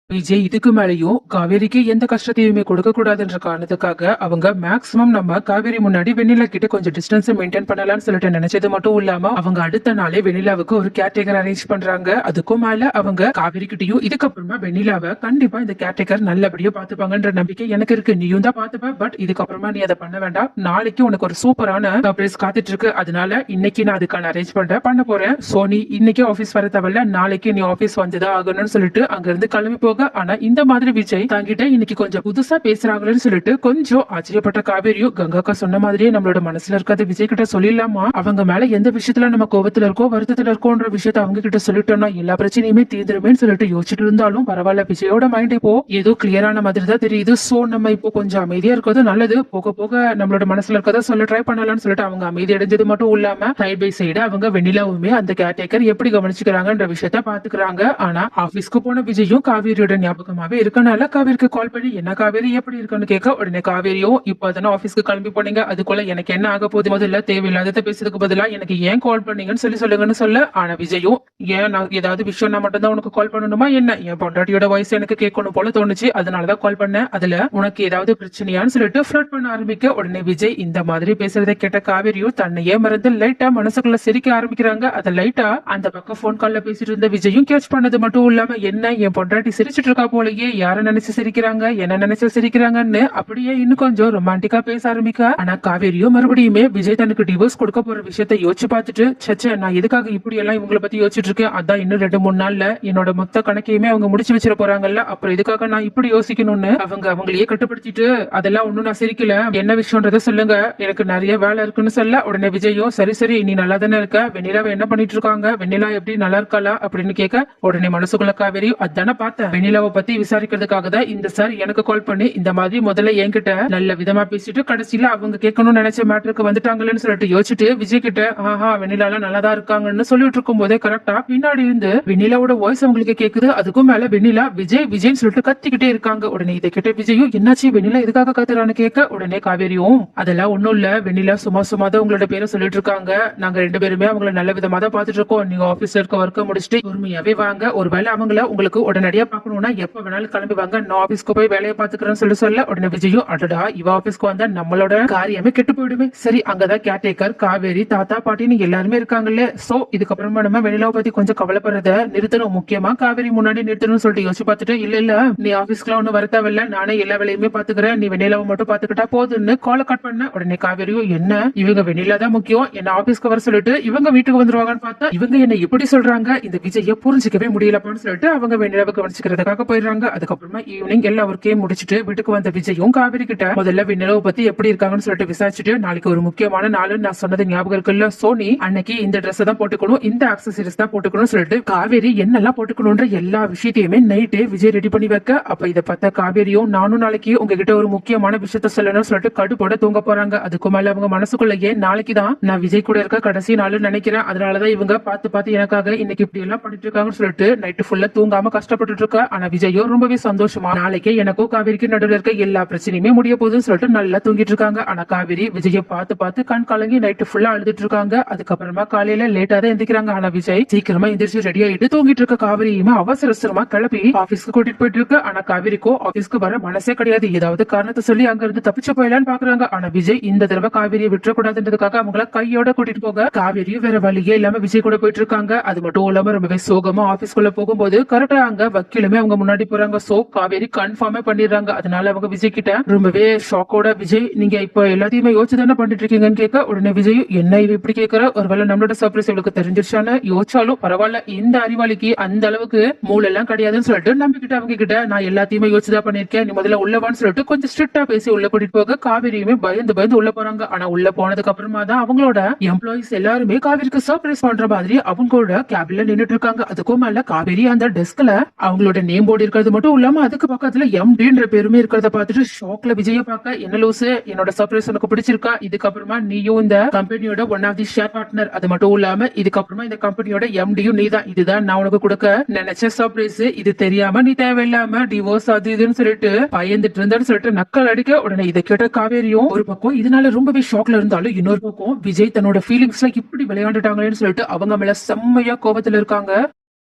விஜய் இதுக்கு மேலயும் காவேரிக்கு எந்த கஷ்டத்தையுமே கொடுக்க கூடாதுன்ற காரணத்துக்காக அவங்க மேக்சிமம் நம்ம காவேரி முன்னாடி வெண்ணிலா கிட்ட கொஞ்சம் டிஸ்டன்ஸ் மெயின்டைன் பண்ணலாம்னு சொல்லிட்டு நினைச்சது மட்டும் இல்லாம அவங்க அடுத்த நாளே வெண்ணிலாவுக்கு ஒரு கேர்டேக்கர் அரேஞ்ச் பண்றாங்க. அதுக்கும் மேல அவங்க காவேரி கிட்டயும் இதுக்கப்புறமா வெண்ணிலாவை கண்டிப்பா இந்த கேர்டேக்கர் நல்லபடியா பாத்துப்பாங்கன்ற நம்பிக்கை எனக்கு இருக்கு. நீயும் தான் பாத்துப்ப, பட் இதுக்கப்புறமா நீ அதை பண்ண வேண்டாம். நாளைக்கு உனக்கு ஒரு சூப்பரான சர்ப்ரைஸ் காத்துட்டு இருக்கு. அதனால இன்னைக்கு நான் அதுக்கான அரேஞ்ச் பண்ண போறேன். சோ நீ இன்னைக்கு ஆபீஸ் வர தேவையில்ல, நாளைக்கு நீ ஆபீஸ் வந்துதான் ஆகணும்னு சொல்லிட்டு அங்க இருந்து கிளம்பி போக. ஆனா இந்த மாதிரி விஜய் தாங்கிட்ட இன்னைக்கு கொஞ்சம் புதுசா பேசுறாங்களேன்னு சொல்லிட்டு கொஞ்சம் ஆச்சரியப்பட்ட காவேரியும் கங்காக்கா சொன்ன மாதிரியே நம்மளோட மனசுல இருக்கிறது விஜய் கிட்ட சொல்லிடலாமா, அவங்க மேல எந்த விஷயத்துல நம்ம கோபத்துல இருக்கோ வருத்தத்துல இருக்கோன்ற விஷயத்த அவங்க கிட்ட சொல்லிட்டோம்னா எல்லா பிரச்சனையுமே தீர்ந்துருமேன்னு சொல்லிட்டு யோசிச்சுட்டு இருந்தாலும் பரவாயில்ல, விஜயோட மைண்ட் இப்போ ஏதோ கிளியரான மாதிரி தான் தெரியுது. சோ நம்ம இப்போ கொஞ்சம் அமைதியா இருக்கிறது நல்லது. போக போக நம்மளோட மனசுல இருக்கதை சொல்ல ட்ரை பண்ணலாம்னு சொல்லிட்டு அவங்க அமைதி அடைஞ்சது மட்டும் இல்லாம சைட் பை சைடு அவங்க வெண்ணிலாவுமே அந்த கேர்டேக்கர் எப்படி கவனிச்சுக்கிறாங்கன்ற விஷயத்த பாத்துக்கிறாங்க. ஆனா ஆபீஸ்க்கு போன விஜயும் காவேரியோட ஞாபகமாவே இருக்கனால காவேரிக்கு கால் பண்ணி என்ன காவேரி எப்படி இருக்குன்னு கேட்க, உடனே காவேரியும் இப்போ அதனால ஆபீஸ்க்கு கிளம்பி போனீங்க, அதுக்குள்ள எனக்கு என்ன ஆக போகுது, முதல்ல தேவையில்லாத பேசுறதுக்கு பதிலா எனக்கு ஏன் கால் பண்ணீங்கன்னு சொல்லுங்கன்னு சொல்ல. ஆனா விஜயும் ஏன் நான் ஏதாவது விஷயம் நான் மட்டும் தான் உனக்கு கால் பண்ணணுமா என்ன, என் பொண்டாட்டியோட வாய்ஸ் எனக்கு கேட்கணும் போல தோணுச்சு, அதனாலதான் கால் பண்ணேன், அதுல உனக்கு ஏதாவது பிரச்சனையான்னு சொல்லிட்டு ஃபிளர்ட் பண்ண ஆரம்பிக்க. உடனே விஜய் இந்த மாதிரி பேசுறதை கேட்ட காவேரியும் தன்னையே மறந்து லைட்டா மனசுக்குள்ள சிரிக்க ஆரம்பிக்கிறாங்க. அதை லைட்டா அந்த பக்கம் போன் கால்ல பேசிட்டு இருந்த விஜயும் கேட்ச் பண்ணது மட்டும் இல்லாம என்ன என் பொண்டாட்டி சிரிச்சிட்டு இருக்கா போலயே, யார நினைச்சு சிரிக்கிறாங்க என்ன நினைச்சு சிரிக்கிறாங்கன்னு அப்படியே இன்னும் கொஞ்சம் ரொமான்டிக்கா பேச ஆரம்பிக்க. ஆனா காவேரியும் மறுபடியுமே விஜய் தனக்கு டிவோர்ஸ் கொடுக்க போற விஷயத்த யோசிச்சு பார்த்துட்டு சச்சே நான் எதுக்காக இப்படி எல்லாம் இவங்களை பத்தி யோசிச்சுட்டு இருக்கேன், அதான் இன்னும் 2-3 நாள்ல என்னோட மொத்த கணக்கையுமே அவங்க முடிச்சு வச்சிட போறாங்கல்ல, அப்புறம் இதுக்காக நான் இப்படி யோசிக்கணும்னு அவங்களையே கட்டுப்படுத்திட்டு அதெல்லாம் ஒண்ணும் நான் சிரிக்கல, என்ன விஷயம்ன்றத சொல்லுங்க எனக்கு நிறைய வேலை இருக்குன்னு சொல்ல. உடனே விஜயும் சரி சரி நீ நல்லா தானே இருக்க, வெண்ணிலாவை என்ன பண்ணிட்டு இருக்காங்க, வெண்ணிலா எப்படி நல்லா இருக்காளா அப்படின்னு கேட்க. உடனே மனசுக்குள்ள காவேரி அதான பார்த்தேன், வெண்ணிலாவை பத்தி விசாரிக்கிறதுக்காக தான் இந்த சார் எனக்கு கால் பண்ணி இந்த மாதிரி முதல்ல என்கிட்ட நல்ல விதமா பேசிட்டு கடைசியில அவங்க கேட்கணும்னு நினைச்ச மேட்டருக்கு வந்துட்டாங்கன்னு சொல்லிட்டு யோசிச்சுட்டு விஜய் கிட்ட ஆஹா வெண்ணிலால நல்லாதான் இருக்காங்கன்னு சொல்லிட்டு இருக்கும் போதே கரெக்டா பின்னாடி இருந்து வெண்ணிலாவோட வாய்ஸ் அவங்களுக்கு கேக்குது. அதுக்கும் மேல வெண்ணிலா விஜய் விஜய்னு சொல்லிட்டு கத்திக்கிட்டே இருக்காங்க. உடனே இதை கிட்ட விஜயும் என்னாச்சு வெண்ணிலா எதுக்காக கத்துறான்னு கேட்க. உடனே காவேரியும் அதெல்லாம் ஒண்ணும் இல்ல, வெண்ணிலா சும்மா தான் உங்களோட பேரை சொல்லிட்டு இருக்காங்க, நாங்க 2 பேருமே அவங்கள நல்ல விதமா தான் பாத்துட்டு இருக்கோம், நீங்க ஆபீஸ்ல இருக்க ஒர்க்க முடிச்சுட்டு பொறுமையாவே வாங்க, ஒருவேளை அவங்கள உங்களுக்கு உடனடியா பாக்கணும்னா எப்ப வேணாலும் கிளம்பி வாங்க, நான் ஆபீஸ்க்கு போய் வேலையை பாத்துக்கிறேன்னு சொல்ல. உடனே விஜயும் அடடா இவ ஆபீஸ்க்கு வந்தா நம்மளோட காரியமே கெட்டு போயிடுமே, சரி அங்கதான் கேர்டேக்கர் காவேரி தாத்தா பாட்டின்னு எல்லாருமே இருக்காங்கல்ல, சோ இதுக்கப்புறமா நம்ம வெண்ணிலாவை பத்தி கொஞ்சம் கவலைப்படுறத நிறுத்தணும், முக்கியமா காவேரி முன்னாடி நிறுத்தணும்னு சொல்லிட்டு யோசிச்சு பார்த்துட்டு இல்ல நீ ஆபீஸ்க்குலாம் ஒன்னும் வரத்தாவில்ல, நானே எல்லா வேலையுமே பாத்துக்கிறேன், நீ வெண்ணிலாவை மட்டும் பாத்துக்கிட்டா போதுன்னு கால கட் பண்ண. உடனே காவேரியும் என்ன இவங்க வெண்ணிலா தான் முக்கியம், என்ன ஆபீஸ்க்கு வர சொல்லிட்டு இவங்க வீட்டுக்கு வந்துருவாங்கன்னு பார்த்தா இவங்க என்ன இப்படி சொல்றாங்க, இந்த விஜய புரிஞ்சிக்கவே முடியலப்பான்னு சொல்லிட்டு அவங்க வெண்ணிலாவை கவனிச்சுக்கிறதுக்காக போயிடுறாங்க. அதுக்கப்புறமா ஈவினிங் எல்லா ஒர்க்கையும் முடிச்சுட்டு வீட்டுக்கு வந்த விஜயும் காவேரி கிட்ட முதல்ல வெண்ணிலாவை பத்தி எப்படி இருக்காங்கன்னு சொல்லிட்டு விசாரிச்சுட்டு நாளைக்கு ஒரு முக்கியமான நாள் நான் சொன்னது ஞாபகம் இருக்குல்ல, சோனி அன்னைக்கு இந்த ட்ரெஸ் தான் போட்டுக்கணும், இந்த ஆக்சசரிஸ் தான் போட்டுக்கணும் சொல்லிட்டு காவேரி என்னெல்லாம் போட்டுக்கணும்ன்ற எல்லா விஷயத்தையுமே நைட்டே விஜய் ரெடி பண்ணி வைக்க. அப்ப இதை பார்த்த காவேரியும் நானும் நாளைக்கு உங்ககிட்ட ஒரு முக்கியமான விஷயத்த சொல்லணும்னு சொல்லிட்டு கடுப்போட தூங்க போறாங்க. அதுக்கு மேல அவங்க மனசுக்குள்ளேயே நாளைக்கு தான் நான் விஜய் கூட இருக்க கடைசி நாள் நினைக்கிறேன், அதனாலதான் இவங்க பார்த்து எனக்காக இன்னைக்கு இப்படி எல்லாம் பண்ணிட்டு இருக்காங்கன்னு சொல்லிட்டு நைட்டு ஃபுல்லா தூங்காம கஷ்டப்பட்டு இருக்கா. ஆனா விஜயோ ரொம்பவே சந்தோஷமா நாளைக்கே எனக்கும் காவேரிக்கு நடுவில் இருக்க எல்லா பிரச்சனையுமே முடிய போகுதுன்னு சொல்லிட்டு நல்லா தூங்கிட்டு இருக்காங்க. ஆனா காவேரி விஜய பார்த்து கண் கலங்கி நைட்டு ஃபுல்லா அழுதுட்டு இருக்காங்க. அதுக்கப்புறமா காலையில லேட்டா தான் எந்திரிக்கிறாங்க. ஆனா விஜய் சீக்கிரமா எந்திரிச்சு ரெடி ஆயிட்டு தூங்கிட்டு இருக்க காவேரியுமே அவசரமா கிளப்பி ஆபீஸ்க்கு கூட்டிட்டு போயிட்டு இருக்கு. ஆனா காவேரிக்கோ ஆபீஸ்க்கு வர மனசே கிடையாது, ஏதாவது காரணத்தை சொல்லி அங்க இருந்து தப்பிச்சு போயிடலான்னு பாக்குறாங்க. ஆனா விஜய் இந்த தடவை காவேரியை விட்டுறக்கூடாதுன்றதுக்காக அவங்கள கையோட கூட்டிட்டு போக காவேரியும் வேற வழியே இல்லாம விஜய் கூட போயிட்டு இருக்காங்க. அது மட்டும் இல்லாம ரொம்பவே சோகமா ஆபீஸ்க்குள்ள போகும்போது கரெக்டா அங்க வக்கீலுமே அவங்க முன்னாடி போறாங்க. சோ காவேரி கன்ஃபார்மே பண்ணிடுறாங்க. அதனால அவங்க விஜய் கிட்ட ரொம்பவே ஷாக்கோட விஜய் நீங்க இப்ப எல்லாத்தையுமே யோசிச்சு தானே பண்ணிட்டு இருக்கீங்கன்னு கேட்க. உடனே விஜய் என்ன இவ இப்படி கேட்கிற, ஒருவேளை நம்மளோட சர்ப்ரைஸ் இவளுக்கு தெரிஞ்சிருச்சான்னு யோசிச்சாலும் பரவாயில்ல, இந்த அறிவாளிக்கு அந்த அளவுக்கு மூளை எல்லாம் கிடையாதுன்னு சொல்லிட்டு நம்பிக்கிட்ட அவங்க கிட்ட நான் எல்லாத்தையுமே யோசிச்சுதான் பண்ணிருக்கேன், நீ முதல்ல உள்ளவான்னு சொல்லிட்டு கொஞ்சம் ஸ்ட்ரிக்டா பேசி உள்ள கூட்டிட்டு போக காவேரியுமே பயந்து உள்ள போறாங்க. ஆனா உள்ள போனதுக்கு அப்புறமா தான் அவங்களோட எம்ப்ளாயிஸ் எல்லாருமே காவேரிக்கு சர்ப்ரைஸ் பண்ற மாதிரி அவங்களோட கேபின்ல நின்னுட்டு இருக்காங்க. அதுக்கும் மேல காவேரி அந்த டெஸ்க்ல அவங்களோட நேம் போர்டு இருக்கிறது மட்டும் இல்லாம அதுக்கு பக்கத்துல எம்டின்ற பேருமே இருக்கிறத பார்த்துட்டு ஷாக்ல விஜய பார்க்க என்ன லூசு என்னோட சர்ப்ரைஸ் உனக்கு பிடிச்சிருக்கா, இதுக்கப்புறமா நீயும் இந்த கம்பெனியோட one of the share partner, அது மட்டும் இல்லாம இதுக்கப்புறமா இந்த கம்பெனியோட எம்டியும் நீதான், இதுதான் நான் உனக்கு கொடுக்க நினைச்ச சர்ப்ரைஸ், இது தெரியாம நீ தேவையில்லாம டிவோர்ஸ் அது இதுன்னு சொல்லிட்டு பயந்துட்டு இருந்தேன்னு சொல்லிட்டு நக்கல் அடிக்க. உடனே இதை கேட்ட காவேரியும் ஒரு பக்கம் இதனால ரொம்பவே ஷாக்ல இருந்தாலும் இன்னொரு பக்கம் விஜய் தன்னோட ஃபீலிங்ஸ்ல இப்படி விளையாண்டுட்டாங்களேன்னு சொல்லிட்டு அவங்க மேல செம்மையா கோபத்துல இருக்காங்க.